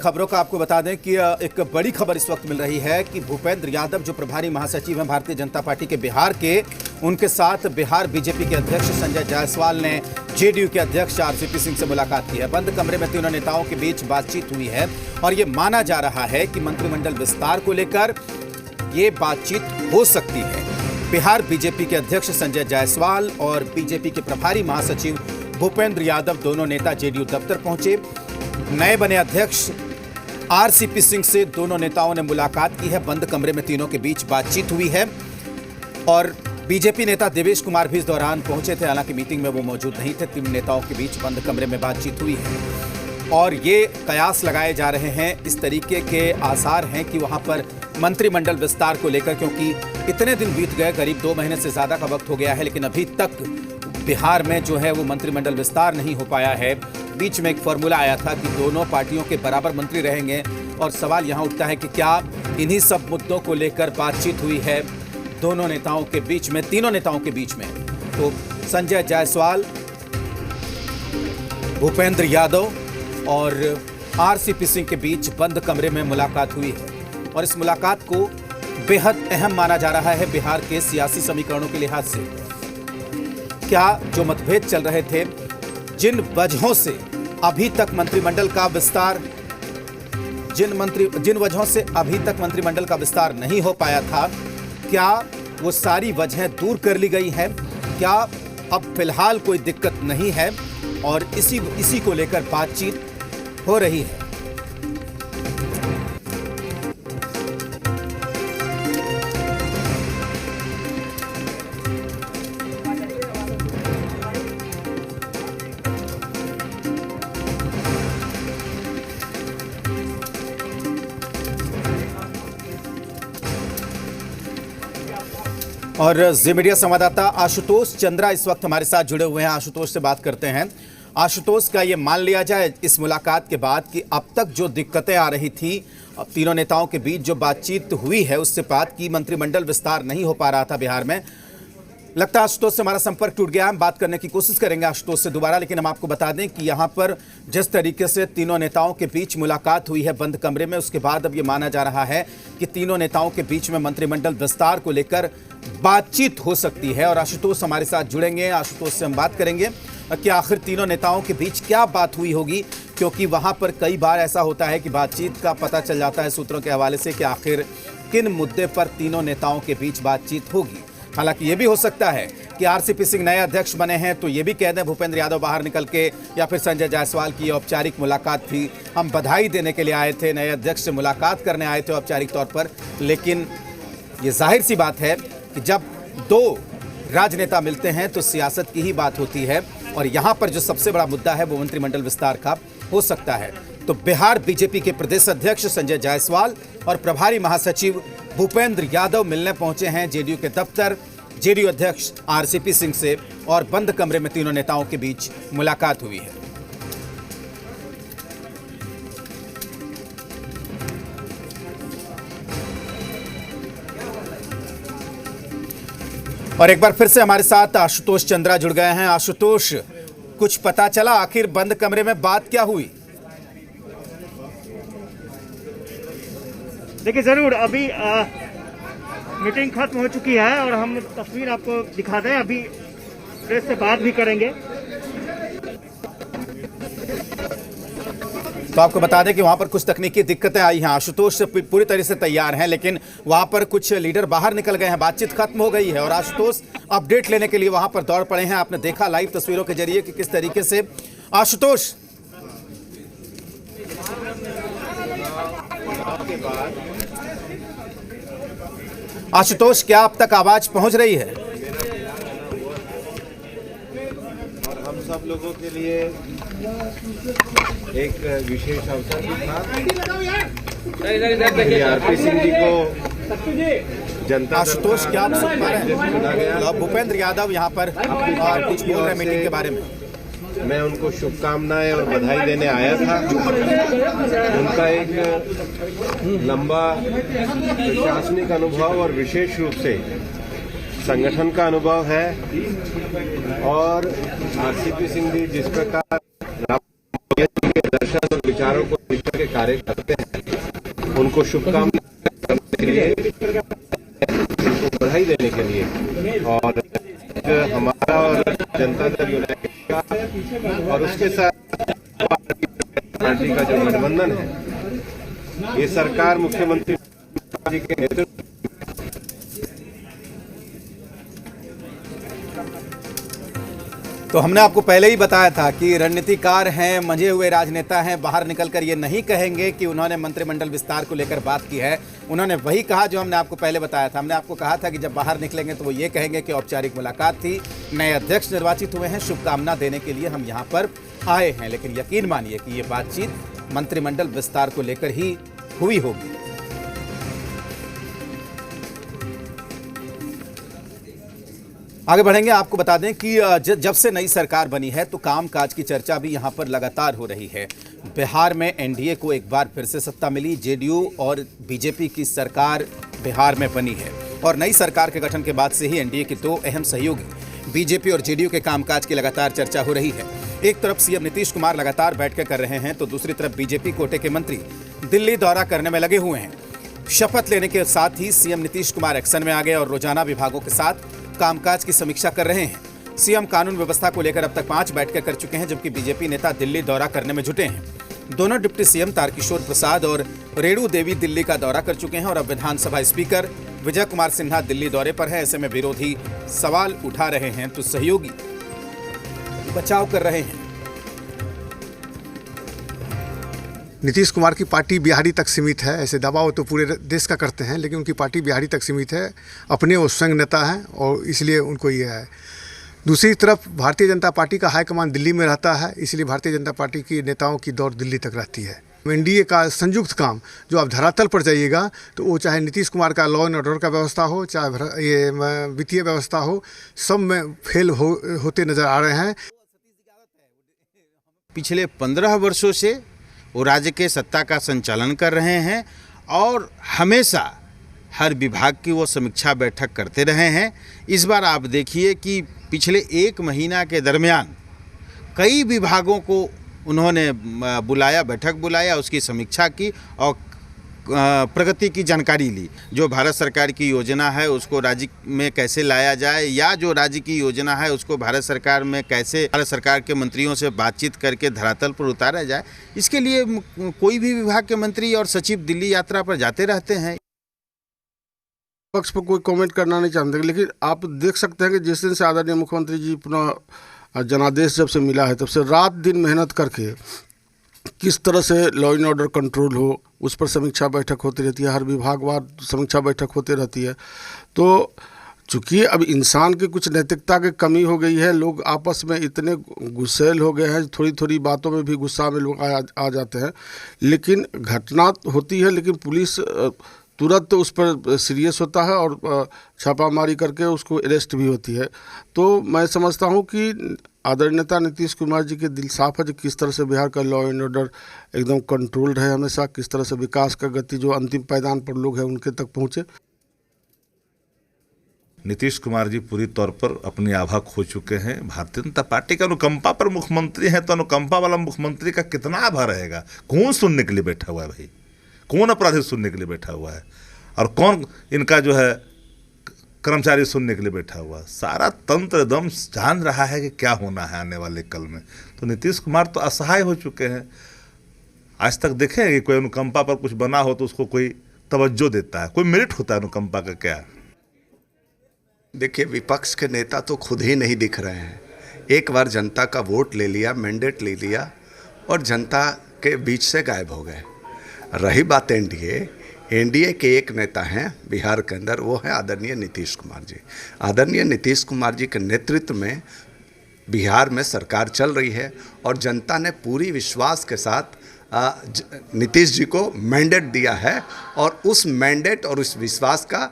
खबरों का आपको बता दें कि एक बड़ी खबर इस वक्त मिल रही है कि भूपेंद्र यादव जो प्रभारी महासचिव हैं भारतीय जनता पार्टी के बिहार के, उनके साथ बिहार बीजेपी के अध्यक्ष संजय जायसवाल ने जेडीयू के अध्यक्ष आरसीपी सिंह से मुलाकात की है। बंद कमरे में तीनों नेताओं के बीच बातचीत हुई है और ये माना जा रहा है कि मंत्रिमंडल विस्तार को लेकर ये बातचीत हो सकती है। बिहार बीजेपी के अध्यक्ष संजय जायसवाल और बीजेपी के प्रभारी महासचिव भूपेंद्र यादव दोनों नेता जेडीयू दफ्तर पहुंचे। नए बने अध्यक्ष आरसीपी सिंह से दोनों नेताओं ने मुलाकात की है। बंद कमरे में तीनों के बीच बातचीत हुई है और बीजेपी नेता देवेश कुमार भी इस दौरान पहुंचे थे। हालांकि मीटिंग में वो मौजूद नहीं थे। तीन नेताओं के बीच बंद कमरे में बातचीत हुई है और ये कयास लगाए जा रहे हैं, इस तरीके के आसार हैं कि वहां पर मंत्रिमंडल विस्तार को लेकर, क्योंकि इतने दिन बीत गए, करीब 2 महीने से ज्यादा का वक्त हो गया है, लेकिन अभी तक बिहार में जो है वो मंत्रिमंडल विस्तार नहीं हो पाया है। बीच में एक फॉर्मूला आया था कि दोनों पार्टियों के बराबर मंत्री रहेंगे और सवाल यहां उठता है कि क्या इन्हीं सब मुद्दों को लेकर बातचीत हुई है दोनों नेताओं के बीच में, तीनों नेताओं के बीच में। तो संजय जायसवाल, भूपेंद्र यादव और आरसीपी सिंह के बीच बंद कमरे में मुलाकात हुई है और इस मुलाकात को बेहद अहम माना जा रहा है बिहार के सियासी समीकरणों के लिहाज से। क्या जो मतभेद चल रहे थे, जिन वजहों से अभी तक मंत्रिमंडल का विस्तार जिन वजहों से अभी तक मंत्रिमंडल का विस्तार नहीं हो पाया था, क्या वो सारी वजहें दूर कर ली गई हैं? क्या अब फिलहाल कोई दिक्कत नहीं है और इसी को लेकर बातचीत हो रही है? और जी मीडिया संवाददाता आशुतोष चंद्रा इस वक्त हमारे साथ जुड़े हुए हैं। आशुतोष से बात करते हैं। आशुतोष, का ये मान लिया जाए इस मुलाकात के बाद कि अब तक जो दिक्कतें आ रही थी, तीनों नेताओं के बीच जो बातचीत हुई है उससे बात की, मंत्रिमंडल विस्तार नहीं हो पा रहा था बिहार में, लगता है आशुतोष से हमारा संपर्क टूट गया। हम बात करने की कोशिश करेंगे आशुतोष से दोबारा, लेकिन हम आपको बता दें कि यहाँ पर जिस तरीके से तीनों नेताओं के बीच मुलाकात हुई है बंद कमरे में, उसके बाद अब ये माना जा रहा है कि तीनों नेताओं के बीच में मंत्रिमंडल विस्तार को लेकर बातचीत हो सकती है। और आशुतोष हमारे साथ जुड़ेंगे, आशुतोष से हम बात करेंगे कि आखिर तीनों नेताओं के बीच क्या बात हुई होगी, क्योंकि वहाँ पर कई बार ऐसा होता है कि बातचीत का पता चल जाता है सूत्रों के हवाले से कि आखिर किन मुद्दे पर तीनों नेताओं के बीच बातचीत होगी। हालांकि ये भी हो सकता है कि आरसीपी सिंह नए अध्यक्ष बने हैं तो ये भी कह दें भूपेंद्र यादव बाहर निकल के, या फिर संजय जायसवाल की औपचारिक मुलाकात थी, हम बधाई देने के लिए आए थे, नए अध्यक्ष से मुलाकात करने आए थे औपचारिक तौर पर। लेकिन ये जाहिर सी बात है कि जब दो राजनेता मिलते हैं तो सियासत की ही बात होती है और यहाँ पर जो सबसे बड़ा मुद्दा है वो मंत्रिमंडल विस्तार का हो सकता है। तो बिहार बीजेपी के प्रदेश अध्यक्ष संजय जायसवाल और प्रभारी महासचिव भूपेंद्र यादव मिलने पहुंचे हैं जेडीयू के दफ्तर। जेडीयू अध्यक्ष आरसीपी सिंह से और बंद कमरे में तीनों नेताओं के बीच मुलाकात हुई है। और एक बार फिर से हमारे साथ आशुतोष चंद्रा जुड़ गए हैं। आशुतोष, कुछ पता चला आखिर बंद कमरे में बात क्या हुई? देखिए जरूर, अभी मीटिंग खत्म हो चुकी है और हम तस्वीर आपको दिखा दें। अभी प्रेस से बात भी करेंगे। तो आपको बता दें कि वहां पर कुछ तकनीकी दिक्कतें आई हैं। आशुतोष से पूरी तरह से तैयार हैं, लेकिन वहां पर कुछ लीडर बाहर निकल गए हैं, बातचीत खत्म हो गई है और आशुतोष अपडेट लेने के लिए वहां पर दौड़ पड़े हैं। आपने देखा लाइव तस्वीरों के जरिए कि किस तरीके से आशुतोष क्या अब तक आवाज पहुंच रही है? और हम सब लोगों के लिए एक विशेष अवसर भी था। आरपी सिंह जी को जनता आशुतोष क्या आप सुन पा रहे हैं? भूपेंद्र यादव यहाँ पर कुछ बोल रहे हैं मीटिंग के बारे में। मैं उनको शुभकामनाएं और बधाई देने आया था। उनका एक लंबा प्रशासनिक अनुभव और विशेष रूप से संगठन का अनुभव है और आरसीपी सिंह जी जिस प्रकार के दर्शन और विचारों को लेकर के कार्य करते हैं, उनको शुभकामनाएं करने के लिए, उनको बधाई देने के लिए, और हमारा और जनता दल यूनाइटेड का और उसके साथ पार्टी का जो गठबंधन है, ये सरकार मुख्यमंत्री जी के नेतृत्व तो हमने आपको पहले ही बताया था कि रणनीतिकार हैं, मंझे हुए राजनेता हैं, बाहर निकलकर ये नहीं कहेंगे कि उन्होंने मंत्रिमंडल विस्तार को लेकर बात की है। उन्होंने वही कहा जो हमने आपको पहले बताया था। हमने आपको कहा था कि जब बाहर निकलेंगे तो वो ये कहेंगे कि औपचारिक मुलाकात थी, नए अध्यक्ष निर्वाचित हुए हैं, शुभकामना देने के लिए हम यहाँ पर आए हैं। लेकिन यकीन मानिए कि ये बातचीत मंत्रिमंडल विस्तार को लेकर ही हुई होगी। आगे बढ़ेंगे, आपको बता दें कि जब से नई सरकार बनी है तो कामकाज की चर्चा भी यहां पर लगातार हो रही है। बिहार में एनडीए को एक बार फिर से सत्ता मिली, जेडीयू और बीजेपी की सरकार बिहार में बनी है और नई सरकार के गठन के बाद से ही एनडीए के दो अहम सहयोगी बीजेपी और जेडीयू के कामकाज की लगातार चर्चा हो रही है। एक तरफ सीएम नीतीश कुमार लगातार बैठकें कर रहे हैं तो दूसरी तरफ बीजेपी कोटे के मंत्री दिल्ली दौरा करने में लगे हुए हैं। शपथ लेने के साथ ही सीएम नीतीश कुमार एक्शन में आ गए और रोजाना विभागों के साथ कामकाज की समीक्षा कर रहे हैं। सीएम कानून व्यवस्था को लेकर अब तक 5 बैठकें कर चुके हैं, जबकि बीजेपी नेता दिल्ली दौरा करने में जुटे हैं। दोनों डिप्टी सीएम तारकिशोर प्रसाद और रेणु देवी दिल्ली का दौरा कर चुके हैं और अब विधानसभा स्पीकर विजय कुमार सिन्हा दिल्ली दौरे पर है। ऐसे में विरोधी सवाल उठा रहे हैं तो सहयोगी बचाव कर रहे हैं। नीतीश कुमार की पार्टी बिहारी तक सीमित है, ऐसे दावा वो तो पूरे देश का करते हैं, लेकिन उनकी पार्टी बिहारी तक सीमित है। अपने वो स्वयं नेता हैं और इसलिए उनको ये है। दूसरी तरफ भारतीय जनता पार्टी का हाईकमान दिल्ली में रहता है, इसलिए भारतीय जनता पार्टी की नेताओं की दौड़ दिल्ली तक रहती है। एनडीए का संयुक्त काम जो अब धरातल पर जाइएगा तो वो चाहे नीतीश कुमार का लॉ एंड ऑर्डर का व्यवस्था हो, चाहे ये वित्तीय व्यवस्था हो, सब में फेल होते नजर आ रहे हैं। पिछले 15 वर्षों से वो राज्य के सत्ता का संचालन कर रहे हैं और हमेशा हर विभाग की वो समीक्षा बैठक करते रहे हैं। इस बार आप देखिए कि पिछले 1 महीना के दरमियान कई विभागों को उन्होंने बैठक बुलाया, उसकी समीक्षा की और प्रगति की जानकारी ली। जो भारत सरकार की योजना है उसको राज्य में कैसे लाया जाए, या जो राज्य की योजना है उसको भारत सरकार में कैसे भारत सरकार के मंत्रियों से बातचीत करके धरातल पर उतारा जाए, इसके लिए कोई भी विभाग के मंत्री और सचिव दिल्ली यात्रा पर जाते रहते हैं। पक्ष पर कोई कमेंट करना नहीं चाहते, लेकिन आप देख सकते हैं कि जिस दिन से आदरणीय मुख्यमंत्री जी पुनः जनादेश जब से मिला है तब से रात दिन मेहनत करके किस तरह से लॉ एंड ऑर्डर कंट्रोल हो, उस पर समीक्षा बैठक होती रहती है। हर विभागवार समीक्षा बैठक होती रहती है। तो चूँकि अब इंसान की कुछ नैतिकता की कमी हो गई है, लोग आपस में इतने गुस्सैल हो गए हैं, थोड़ी थोड़ी बातों में भी गुस्सा में लोग आ जाते हैं। लेकिन घटना होती है, लेकिन पुलिस तुरंत उस पर सीरियस होता है और छापामारी करके उसको अरेस्ट भी होती है। तो मैं समझता हूँ कि आदरणीय नेता नीतीश कुमार जी के दिल साफ है, जो किस तरह से बिहार का लॉ एंड ऑर्डर एकदम कंट्रोल्ड है हमेशा, किस तरह से विकास का गति जो अंतिम पायदान पर लोग हैं उनके तक पहुँचे। नीतीश कुमार जी पूरी तौर पर अपनी आभा खो चुके हैं। भारतीय जनता पार्टी का अनुकंपा पर मुख्यमंत्री हैं, तो अनुकंपा वाला मुख्यमंत्री का कितना आभा रहेगा? कौन सुनने के लिए बैठा हुआ है भाई? कौन अपराधी सुनने के लिए बैठा हुआ है? और कौन इनका जो है कर्मचारी सुनने के लिए बैठा हुआ है? सारा तंत्र एकदम जान रहा है कि क्या होना है आने वाले कल में। तो नीतीश कुमार तो असहाय हो चुके हैं। आज तक देखें कि कोई अनुकंपा पर कुछ बना हो तो उसको कोई तवज्जो देता है, कोई मेरिट होता है अनुकंपा का? क्या देखिए, विपक्ष के नेता तो खुद ही नहीं दिख रहे हैं। एक बार जनता का वोट ले लिया, मैंडेट ले लिया और जनता के बीच से गायब हो गए। रही बात एनडीए के एक नेता हैं बिहार के अंदर, वो है आदरणीय नीतीश कुमार जी। आदरणीय नीतीश कुमार जी के नेतृत्व में बिहार में सरकार चल रही है और जनता ने पूरी विश्वास के साथ नीतीश जी को मैंडेट दिया है और उस मैंडेट और उस विश्वास का